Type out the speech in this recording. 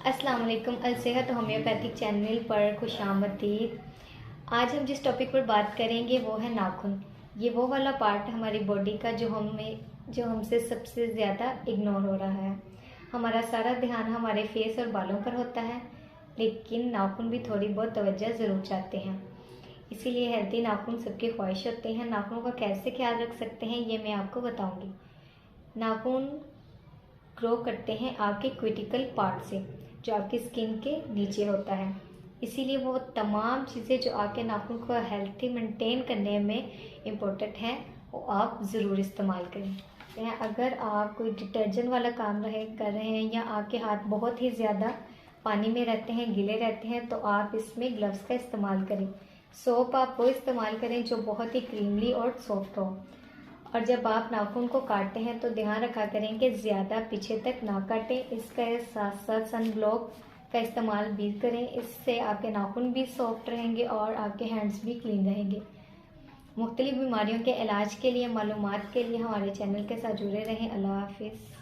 अस्सलाम वालेकुम। अलसेहत homeopathic channel पर खुशामदीद। आज हम जिस टॉपिक पर बात करेंगे वो है नाखून। ये वो वाला पार्ट हमारी बॉडी का जो हमसे सबसे ज़्यादा इग्नोर हो रहा है। हमारा सारा ध्यान हमारे फेस और बालों पर होता है, लेकिन नाखून भी थोड़ी बहुत तवज्जो ज़रूर चाहते हैं। इसीलिए हेल्दी नाखून सबकी ख्वाहिश होते हैं। नाखूनों का कैसे ख्याल रख सकते हैं ये मैं आपको बताऊँगी। नाखून ग्रो करते हैं आपके क्यूटिकल पार्ट से, जो आपकी स्किन के नीचे होता है। इसीलिए वो तमाम चीज़ें जो आपके नाखून को हेल्थी मेंटेन करने में इम्पोर्टेंट हैं, वो आप ज़रूर इस्तेमाल करें। अगर आप कोई डिटर्जेंट वाला काम कर रहे हैं या आपके हाथ बहुत ही ज़्यादा पानी में रहते हैं, गीले रहते हैं, तो आप इसमें ग्लव्स का इस्तेमाल करें। सोप आप वो इस्तेमाल करें जो बहुत ही क्रीमली और सॉफ्ट हो। और जब आप नाखून को काटते हैं तो ध्यान रखा करें कि ज़्यादा पीछे तक ना काटें। इसके साथ साथ सन ब्लॉक का इस्तेमाल भी करें। इससे आपके नाखून भी सॉफ्ट रहेंगे और आपके हैंड्स भी क्लीन रहेंगे। मुख्तलिफ बीमारियों के इलाज के लिए मालूमात के लिए हमारे चैनल के साथ जुड़े रहें। अल्लाह हाफिज़।